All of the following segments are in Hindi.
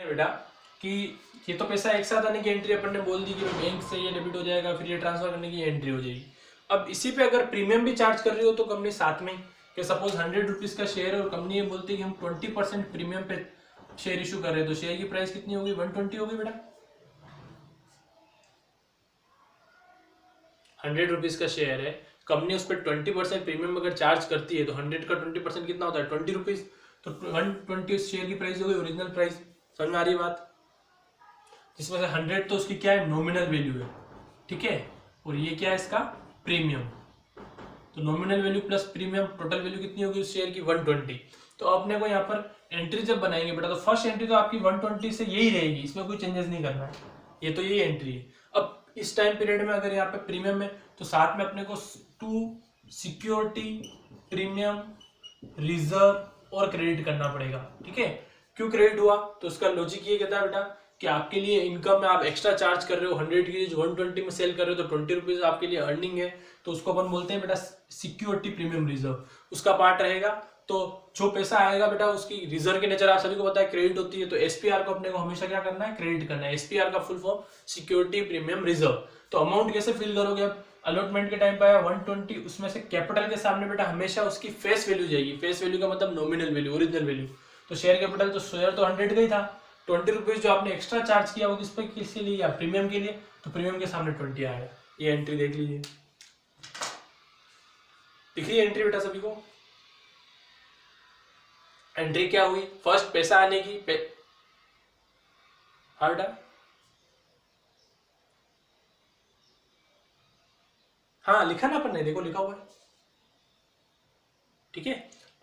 बेटा कि ये तो पैसा एक साथ आने की एंट्री अपन ने बोल दी कि बैंक से ये डेबिट हो जाएगा, फिर ये ट्रांसफर करने की एंट्री हो जाएगी। अब इसी पे अगर प्रीमियम भी चार्ज कर रही हो तो कंपनी साथ में, कि सपोज 100 रुपीज का शेयर है और कंपनी ये बोलती है कि हम 20% प्रीमियम पे शेयर इशू कर रहे हैं, तो शेयर की प्राइस कितनी होगी? 120 होगी बेटा। 100 रुपीज का शेयर है, कंपनी उस पर 20% प्रीमियम अगर चार्ज करती है तो 100 का 20% कितना होता है? 20 रुपीज। तो 120 शेयर की प्राइस हो गई ओरिजिनल प्राइस। समझ में आ रही है बात? जिसमें से 100 तो उसकी क्या है? नॉमिनल वैल्यू है, ठीक है, और ये क्या है इसका? प्रीमियम। तो nominal value plus premium, total value कितनी होगी उस शेयर की? 120। तो अपने को यहाँ पर एंट्री जब बनाएंगे बेटा, तो फर्स्ट एंट्री तो आपकी 120 से यही रहेगी, इसमें कोई चेंजेस नहीं करना है, ये तो यही एंट्री है। अब इस टाइम पीरियड में अगर यहाँ पे प्रीमियम में, तो साथ में अपने को 2 सिक्योरिटी, प्रीमियम, रिजर्व और क्रेडिट करना पड़ेगा, ठीक है। क्यों क्रेडिट हुआ? तो उसका लॉजिक ये कहता है बेटा कि आपके लिए इनकम में आप एक्स्ट्रा चार्ज कर रहे हो, 100 की चीज 120 में सेल कर रहे हो, तो 20 रुपीज आपके लिए अर्निंग है, तो उसको अपन बोलते हैं बेटा सिक्योरिटी, प्रीमियम, रिजर्व, उसका पार्ट रहेगा। तो जो पैसा आएगा बेटा उसकी रिजर्व के नेचर आप सभी को पता है, क्रेडिट होती है, तो एसपीआर को अपने को हमेशा क्या करना है? क्रेडिट करना है। एसपीआर का full form security, premium, reserve. तो अमाउंट कैसे फिल करोगे? आप अलॉटमेंट के टाइम पे आया 120, उसमें से कैपिटल के सामने बेटा हमेशा उसकी फेस वैल्यू जाएगी। फेस वैल्यू का मतलब नॉमिनल वैल्यू, ओरिजिनल वैल्यू। तो शेयर कैपिटल, तो शेयर तो 100 का ही था, 20 रुपीज जो आपने एक्स्ट्रा चार्ज किया वो किस पे, किसके लिए? प्रीमियम के लिए, तो प्रीमियम के सामने 20 आएगा। ये एंट्री देख लीजिए, दिख रही है एंट्री बेटा सभी को? एंट्री क्या हुई? फर्स्ट पैसा आने की हाँ बेटा, हाँ लिखा ना अपन ने, देखो लिखा हुआ है, ठीक है।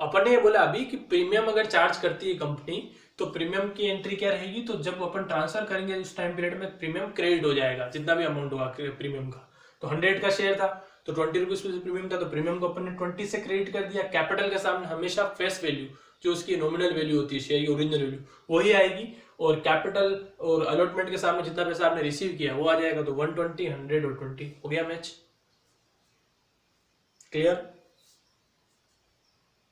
अपन ने ये बोला अभी कि प्रीमियम अगर चार्ज करती है कंपनी, तो प्रीमियम की एंट्री क्या रहेगी? तो जब अपन ट्रांसफर करेंगे उस टाइम पीरियड में प्रीमियम क्रेडिट हो जाएगा, जितना भी अमाउंट होगा प्रीमियम का। तो 100 का शेयर था, तो 20 रुपीज प्रीमियम था, तो प्रीमियम को अपन ने 20 से क्रेडिट कर दिया। कैपिटल के सामने हमेशा फेस वैल्यू, जो उसकी नॉमिनल वैल्यू होती है शेयर की, ओरिजिनल वैल्यू, वही आएगी, और कैपिटल और अलॉटमेंट के सामने जितना पैसा आपने रिसीव किया वो आ जाएगा। तो 120, 100 और 20 हो गया मैच, क्लियर?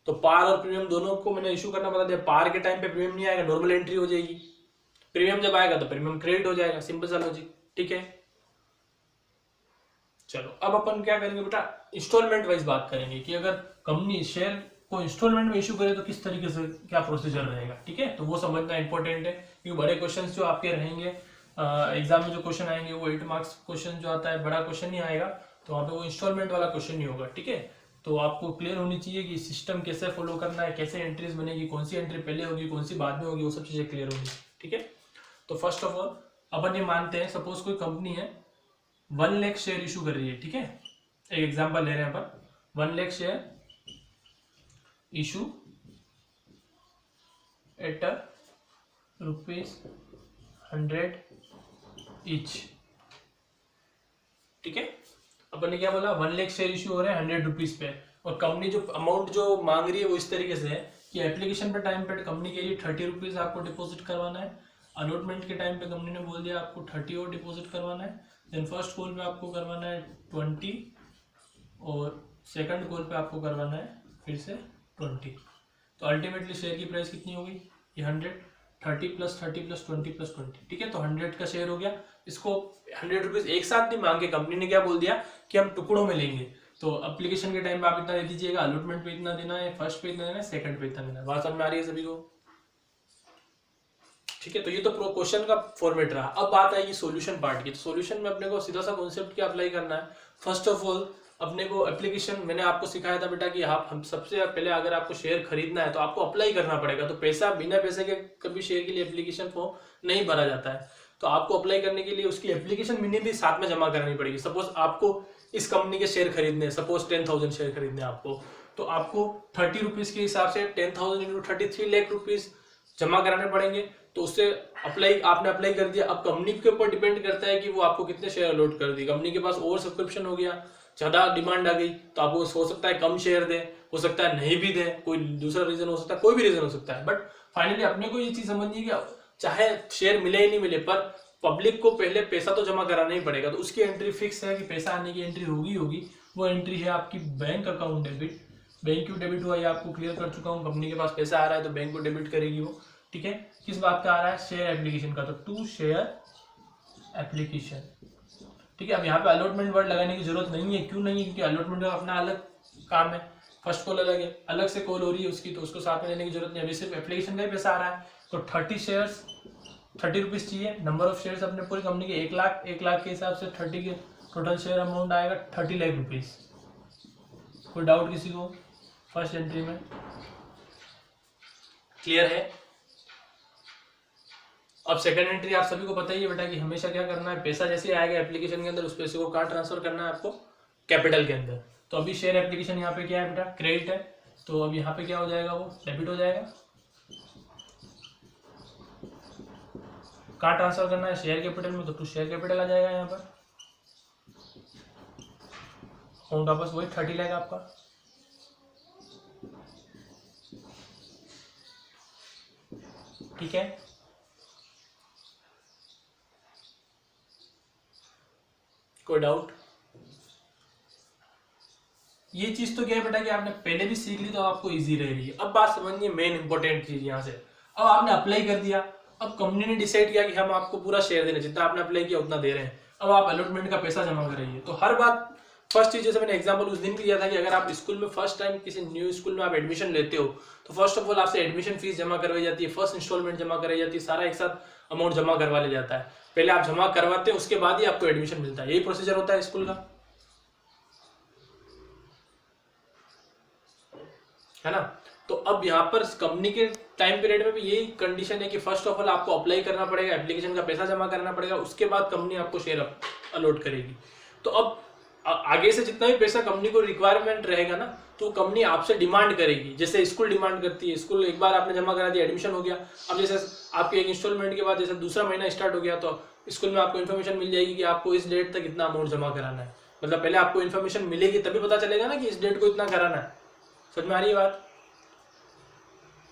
तो पार और प्रीमियम दोनों को मैंने इशू करना बता दिया। पार के टाइम पे प्रीमियम नहीं आएगा, नॉर्मल एंट्री हो जाएगी। प्रीमियम जब आएगा तो प्रीमियम क्रेडिट हो जाएगा, सिंपल सा लॉजिक, ठीक है। चलो अब अपन क्या करेंगे बेटा, इंस्टॉलमेंट वाइज बात करेंगे कि अगर कंपनी शेयर को इंस्टॉलमेंट में इशू करे तो किस तरीके से क्या प्रोसीजर रहेगा, ठीक है। तो वो समझना इंपॉर्टेंट है, क्योंकि बड़े क्वेश्चन जो आपके रहेंगे एग्जाम में, जो क्वेश्चन आएंगे वो 8 मार्क्स क्वेश्चन जो आता है, बड़ा क्वेश्चन नहीं आएगा, तो वहाँ पे वो इंस्टॉलमेंट वाला क्वेश्चन नहीं होगा, ठीक है। तो आपको क्लियर होनी चाहिए कि सिस्टम कैसे फॉलो करना है, कैसे एंट्रीज बनेगी, कौन सी एंट्री पहले होगी, कौन सी बाद में होगी, वो सब चीजें क्लियर होगी, ठीक है। तो फर्स्ट ऑफ ऑल अपन ये मानते हैं, सपोज कोई कंपनी है 1 लाख शेयर इशू कर रही है, ठीक है। एक एग्जांपल ले रहे हैं अपन, 1 lakh share issue at ₹100 each, ठीक है। अपन ने क्या बोला, 1 लाख शेयर इशू हो रहे हैं 100 रुपीज पे, और कंपनी जो अमाउंट जो मांग रही है वो इस तरीके से है कि एप्लीकेशन पे टाइम पे कंपनी के लिए 30 रुपीज आपको डिपॉजिट करवाना है, अलॉटमेंट के टाइम पे कंपनी ने बोल दिया आपको 30 और डिपॉजिट करवाना है, देन फर्स्ट कॉल पे आपको करवाना है 20 और सेकंड कॉल पे आपको करवाना है फिर से 20। तो अल्टीमेटली शेयर की प्राइस कितनी होगी? ये 100, 30 + 30 + 20 + 20, ठीक है। तो 100 का शेयर हो गया। इसको 100 रुपीज एक साथ नहीं मांगे, कंपनी ने क्या बोल दिया कि हम टुकड़ों में लेंगे। तो एप्लीकेशन के टाइम पे आप इतना दे दीजिएगा, अलॉटमेंट पे इतना देना है, फर्स्ट पे इतना देना है, सेकंड पे इतना देना है। बात समझ में आ रही है सभी को? ठीक है। तो ये तो क्वेश्चन का फॉर्मेट रहा। अब बात आएगी सॉल्यूशन पार्ट की। तो सॉल्यूशन में अपने को सीधा सा कॉन्सेप्ट क्या अप्लाई करना है। फर्स्ट ऑफ ऑल अपने को एप्लीकेशन, मैंने आपको सिखाया था बेटा कि आप हम सबसे पहले अगर आपको शेयर खरीदना है तो आपको अप्लाई करना पड़ेगा। तो पैसा, बिना पैसे के कभी शेयर के लिए एप्लीकेशन फॉर्म नहीं भरा जाता है। तो आपको अप्लाई करने के लिए उसकी एप्लीकेशन मनी भी साथ में जमा करानी पड़ेगी। सपोज आपको इस कंपनी के शेयर खरीदने हैं, सपोज 10,000 शेयर खरीदने हैं आपको, तो आपको 30 रुपीज के हिसाब से 10,000 × 33 लाख रुपीज जमा कराने पड़ेंगे। तो उससे आपने अप्लाई कर दिया। अब कंपनी के ऊपर डिपेंड करता है कि वो आपको कितने शेयर अलॉट कर दी। कंपनी के पास ओवर सब्सक्रिप्शन हो गया, ज्यादा डिमांड आ गई, तो आपको हो सकता है कम शेयर दे, हो सकता है नहीं भी दे, कोई दूसरा रीजन हो सकता है, कोई भी रीजन हो सकता है। बट फाइनली अपने को ये चीज समझनी है कि चाहे शेयर मिले ही नहीं मिले, पर पब्लिक को पहले पैसा तो जमा कराना ही पड़ेगा। तो उसकी एंट्री फिक्स है कि पैसा आने की एंट्री होगी। वो एंट्री है आपकी बैंक अकाउंट डेबिट। बैंक क्यों डेबिट हुआ ये आपको क्लियर कर चुका हूँ। कंपनी के पास पैसा आ रहा है तो बैंक को डेबिट करेगी वो, ठीक है। किस बात का आ रहा है, शेयर एप्लीकेशन का, तो टू शेयर एप्लीकेशन। ठीक है, अब यहाँ पे अलॉटमेंट वर्ड लगाने की जरूरत नहीं है, क्यों नहीं है, क्योंकि अलॉटमेंट का अपना अलग काम है, फर्स्ट कॉल अलग है, अलग से कॉल हो रही है उसकी, तो उसको साथ में लेने की जरूरत नहीं है। अभी सिर्फ एप्लीकेशन का ही पैसा आ रहा है, तो 30 शेयर्स 30 रुपीज चाहिए। नंबर ऑफ शेयर्स अपने पूरी कंपनी के 1 लाख के हिसाब से 30 के टोटल शेयर अमाउंट आएगा 30 लाख रुपीज। कोई डाउट किसी को फर्स्ट एंट्री में? क्लियर है? अब सेकंड एंट्री आप सभी को पता ही है बेटा कि हमेशा क्या करना है, पैसा जैसे आएगा एप्लीकेशन के अंदर उस पैसे को कहाँ ट्रांसफर करना है आपको, कैपिटल के अंदर। तो अभी शेयर एप्लीकेशन यहाँ पे क्या है बेटा, क्रेडिट है, तो अब यहाँ पे क्या हो जाएगा, वो डेबिट हो जाएगा। कहाँ ट्रांसफर करना है, शेयर कैपिटल में, तो टू शेयर कैपिटल आ जाएगा यहाँ पर। अमाउंट वापस वही 30 लाख आपका। ठीक है, कोई डाउट? ये चीज तो क्या है बेटा कि आपने पहले भी सीख ली तो आपको इजी रह रही है। अब बात समझिए मेन इंपॉर्टेंट चीज यहाँ से, अब आपने अप्लाई कर दिया, अब कंपनी ने डिसाइड किया कि हम आपको पूरा शेयर देना, जितना आपने अप्लाई किया उतना दे रहे हैं, अब आप अलॉटमेंट का पैसा जमा करिए। तो हर बात फर्स्ट चीज, जैसे मैंने एग्जांपल उस दिन भी दिया था कि अगर आप स्कूल में फर्स्ट टाइम किसी न्यू स्कूल में आप एडमिशन लेते हो तो फर्स्ट ऑफ ऑल आपसे एडमिशन फीस जमा करवाई जाती है, फर्स्ट इंस्टॉलमेंट जमा कराई जाती है, सारा एक साथ अमाउंट जमा करवा लिया जाता है। पहले आप जमा करवाते हैं, उसके बाद ही आपको एडमिशन मिलता है, यही प्रोसीजर होता है स्कूल का, है ना। तो अब यहाँ पर कंपनी के टाइम पीरियड में भी यही कंडीशन है कि फर्स्ट ऑफ ऑल आपको अप्लाई करना पड़ेगा, एप्लीकेशन का पैसा जमा करना पड़ेगा, उसके बाद कंपनी आपको शेयर अलॉट करेगी। तो अब आगे से जितना भी पैसा कंपनी को रिक्वायरमेंट रहेगा ना, तो कंपनी आपसे डिमांड करेगी, जैसे स्कूल डिमांड करती है। स्कूल एक बार आपने जमा करा दिया, एडमिशन हो गया, अब जैसे आपके एक इंस्टॉलमेंट के बाद जैसे दूसरा महीना स्टार्ट हो गया तो स्कूल में आपको इन्फॉर्मेशन मिल जाएगी कि आपको इस डेट तक इतना अमाउंट जमा कराना है। मतलब पहले आपको इन्फॉर्मेशन मिलेगी तभी पता चलेगा ना कि इस डेट को इतना कराना है। समझ में आ रही है बात?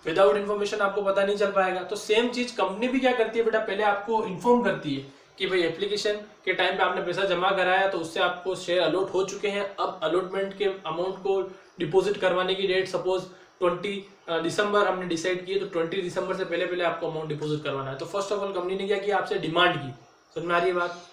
विदाउट इन्फॉर्मेशन आपको पता नहीं चल पाएगा। तो सेम चीज कंपनी भी क्या करती है बेटा, पहले आपको इन्फॉर्म करती है कि भाई एप्लीकेशन के टाइम पे आपने पैसा जमा कराया तो उससे आपको शेयर अलॉट हो चुके हैं, अब अलॉटमेंट के अमाउंट को डिपॉजिट करवाने की डेट सपोज 20 दिसंबर हमने डिसाइड किए, तो 20 दिसंबर से पहले पहले आपको अमाउंट डिपॉजिट करवाना है। तो फर्स्ट ऑफ ऑल कंपनी ने क्या किया, आपसे डिमांड की। समझ में आ रही है बात?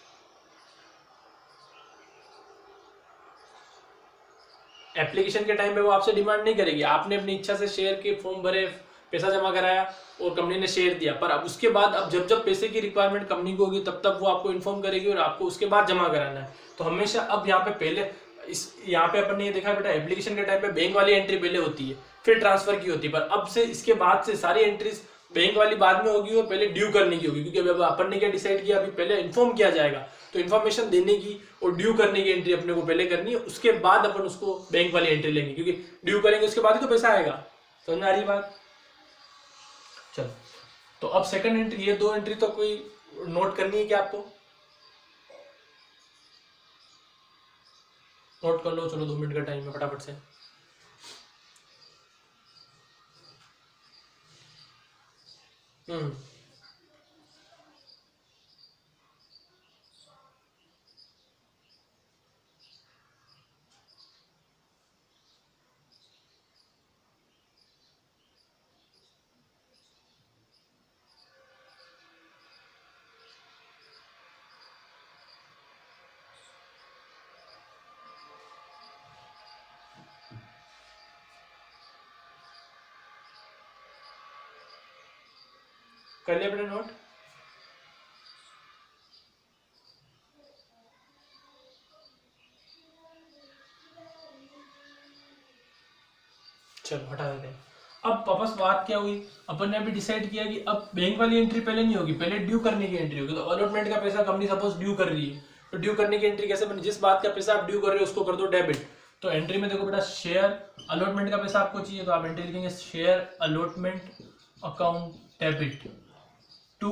एप्लीकेशन के टाइम पे वो आपसे डिमांड नहीं करेगी, आपने अपनी इच्छा से शेयर के फॉर्म भरे, पैसा जमा कराया और कंपनी ने शेयर दिया, पर अब उसके बाद अब जब जब पैसे की रिक्वायरमेंट कंपनी को होगी तब तब वो आपको इन्फॉर्म करेगी और आपको उसके बाद जमा कराना है। तो हमेशा अब यहाँ पे पहले यहाँ पे अपन ने ये देखा बेटा, एप्लीकेशन के टाइम पे बैंक वाली एंट्री पहले होती है, फिर ट्रांसफर की होती है, पर अब से इसके बाद से सारी एंट्रीज बैंक वाली बाद में होगी और पहले ड्यू करने की होगी, क्योंकि अब अपन ने क्या डिसाइड किया, अभी पहले इन्फॉर्म किया जाएगा, तो इन्फॉर्मेशन देने की और ड्यू करने की एंट्री अपने को पहले करनी है, उसके बाद अपन उसको बैंक वाली एंट्री लेंगे, क्योंकि ड्यू करेंगे उसके बाद ही तो पैसा आएगा। समझ में आ रही बात? चलो, तो अब सेकंड एंट्री, ये दो एंट्री तो कोई नोट करनी है क्या आपको? नोट कर लो, चलो 2 मिनट का टाइम है, फटाफट से। कर लिया बेटा नोट? चलो हटा देते हैं। अब वापस बात क्या हुई, अपन ने अभी डिसाइड किया कि अब बैंक वाली एंट्री पहले नहीं होगी, पहले ड्यू करने की एंट्री होगी। तो अलॉटमेंट का पैसा कंपनी सपोज ड्यू कर रही है, तो ड्यू करने की एंट्री कैसे बनी, जिस बात का पैसा आप ड्यू कर रहे हो उसको कर दो डेबिट। तो एंट्री में देखो बेटा, शेयर अलॉटमेंट का पैसा आपको चाहिए, तो आप एंट्री लिखेंगे share allotment account debit to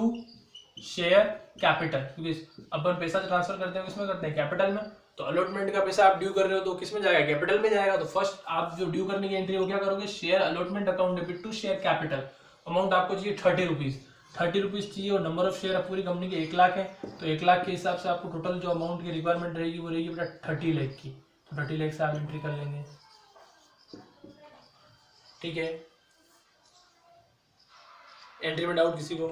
share capital, क्योंकि अपन पैसा ट्रांसफर करते हैं किसमें करते हैं, कैपिटल में। तो अलॉटमेंट का पैसा आप ड्यू कर रहे हो तो किस में जाएगा, कैपिटल में जाएगा। तो फर्स्ट आप जो ड्यू करने की एंट्री हो क्या करोगे, share allotment account debit to share capital. Amount आपको चाहिए 30 रुपीज, 30 रुपीज चाहिए, और नंबर ऑफ शेयर पूरी कंपनी के 1 लाख है, तो 1 लाख के हिसाब से आपको टोटल जो अमाउंट की रिक्वायरमेंट रहेगी वो रहेगी बेटा 30 लाख की। तो 30 लाख से आप एंट्री कर लेंगे। ठीक है, एंट्री में डाउट किसी को?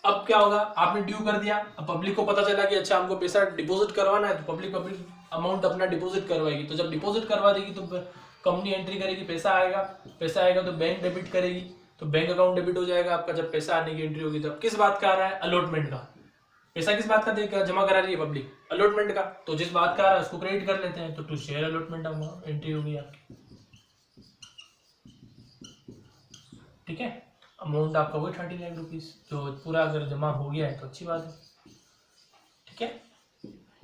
अब क्या होगा, आपने ड्यू कर दिया, अब पब्लिक को पता चला कि अच्छा हमको पैसा डिपॉजिट करवाना है, तो पब्लिक अमाउंट अपना डिपॉजिट करवाएगी। तो जब डिपॉजिट करवा देगी तो कंपनी एंट्री करेगी, पैसा आएगा तो बैंक डेबिट करेगी, तो बैंक अकाउंट डेबिट हो जाएगा आपका। जब पैसा आने की एंट्री होगी तब किस बात का आ रहा है? अलॉटमेंट का। पैसा किस बात का देगा, जमा करा रही है पब्लिक? अलॉटमेंट का। तो जिस बात का आ रहा है उसको क्रेडिट कर लेते हैं, तो टू शेयर अलॉटमेंट एंट्री होगी आपकी। ठीक है, अमाउंट आपका वही 30 लाख रुपीज, जो पूरा अगर जमा हो गया है तो अच्छी बात है। ठीक है,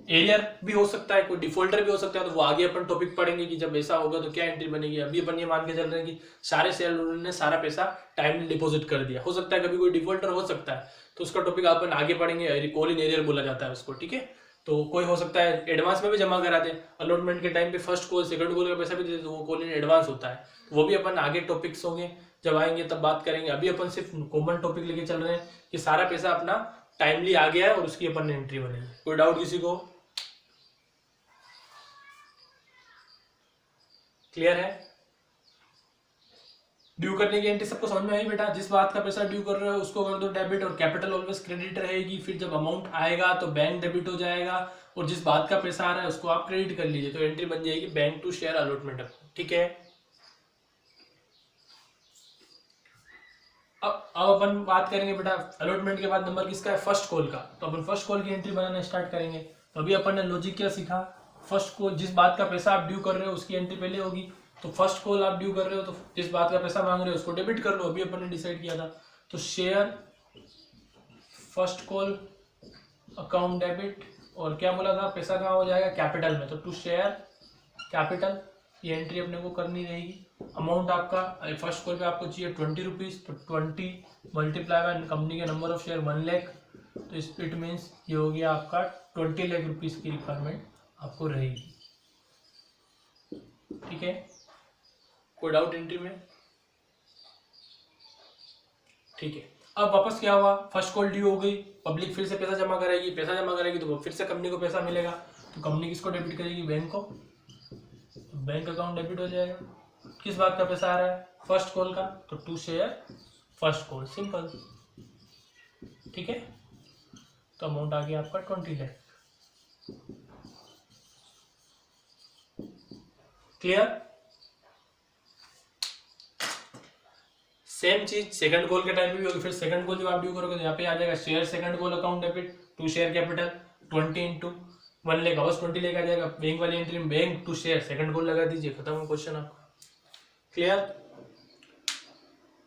एरियर भी हो सकता है, कोई डिफॉल्टर भी हो सकता है, तो वो आगे अपन टॉपिक पढ़ेंगे कि जब ऐसा होगा तो क्या एंट्री बनेगी। अभी अपन ये मान के चल रहे हैं कि सारे शेयर होल्डर ने सारा पैसा टाइमली डिपॉजिट कर दिया। हो सकता है कभी कोई डिफॉल्टर हो सकता है, तो उसका टॉपिक अपन आगे पढ़ेंगे। कॉल इन एरियर बोला जाता है उसको। ठीक है, तो कोई हो सकता है एडवांस में भी जमा करा दे, अलॉटमेंट के टाइम पे फर्स्ट कॉल सेकंड कॉल का पैसा भी दे, तो वो कॉल इन एडवांस होता है। वो भी अपन आगे टॉपिक्स होंगे, जब आएंगे तब बात करेंगे। अभी अपन सिर्फ कॉमन टॉपिक लेके चल रहे हैं कि सारा पैसा अपना टाइमली आ गया है और उसकी अपन एंट्री बनेगी। कोई डाउट किसी को? क्लियर है? ड्यू करने की एंट्री सबको समझ में आई बेटा? जिस बात का पैसा ड्यू कर रहे हो उसको कर दो डेबिट, और कैपिटल ऑलवेज क्रेडिट रहेगी। फिर जब अमाउंट आएगा तो बैंक डेबिट हो जाएगा, और जिस बात का पैसा आ रहा है उसको आप क्रेडिट कर लीजिए, तो एंट्री बन जाएगी बैंक टू शेयर अलॉटमेंट। ठीक है, अब अपन बात करेंगे बेटा अलॉटमेंट के बाद नंबर किसका है? फर्स्ट कॉल का। तो अपन फर्स्ट कॉल की एंट्री बनाना स्टार्ट करेंगे। तो अभी अपन ने लॉजिक क्या सीखा? फर्स्ट कॉल, जिस बात का पैसा आप ड्यू कर रहे हो उसकी एंट्री पहले होगी। तो फर्स्ट कॉल आप ड्यू कर रहे हो तो जिस बात का पैसा मांग रहे हो उसको डेबिट कर लो, अभी अपन ने डिसाइड किया था। तो share first call account debit, और क्या बोला था, पैसा कहाँ हो जाएगा? कैपिटल में। तो टू शेयर कैपिटल, ये एंट्री अपने को करनी रहेगी। अमाउंट आपका फर्स्ट कॉल पे आपको चाहिए 20 रुपीज, तो 20 मल्टीप्लाई बाय कंपनी के नंबर ऑफ शेयर 1 लाख, तो इट मीन्स ये हो गया आपका 20 लाख रुपीज की रिक्वायरमेंट आपको रहेगी। ठीक है, कोई डाउट एंट्री में? ठीक है, अब वापस क्या हुआ? फर्स्ट कॉल ड्यू हो गई, पब्लिक फिर से पैसा जमा करेगी, पैसा जमा करेगी तो फिर से कंपनी को पैसा मिलेगा, तो कंपनी किसको डेबिट करेगी? बैंक को। बैंक अकाउंट डेबिट हो जाएगा। किस बात का पैसा आ रहा है? फर्स्ट कॉल का, तो to share first call, simple. ठीक है, तो अमाउंट आ गया आपका 20 लाख। क्लियर? सेम चीज सेकंड कॉल के टाइम भी होगी। फिर सेकंड कॉल जो आप ड्यू करोगे तो यहाँ पे आ जाएगा share second call account debit to share capital 20 into 1 lakh, बस 20 लाख आ जाएगा। बैंक वाली एंट्री में bank to share second call लगा दीजिए, खत्म हो क्वेश्चन आपका। क्लियर?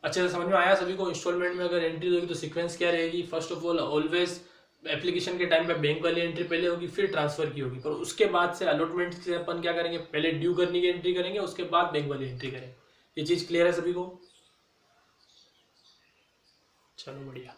अच्छे से समझ में आया सभी को? इंस्टॉलमेंट में अगर एंट्री होगी तो सीक्वेंस क्या रहेगी? First of all always application के टाइम पे बैंक वाली एंट्री पहले होगी, फिर ट्रांसफर की होगी। पर उसके बाद से अलॉटमेंट से अपन क्या करेंगे? पहले ड्यू करने की एंट्री करेंगे, उसके बाद बैंक वाली एंट्री करेंगे। ये चीज क्लियर है सभी को? चलो बढ़िया।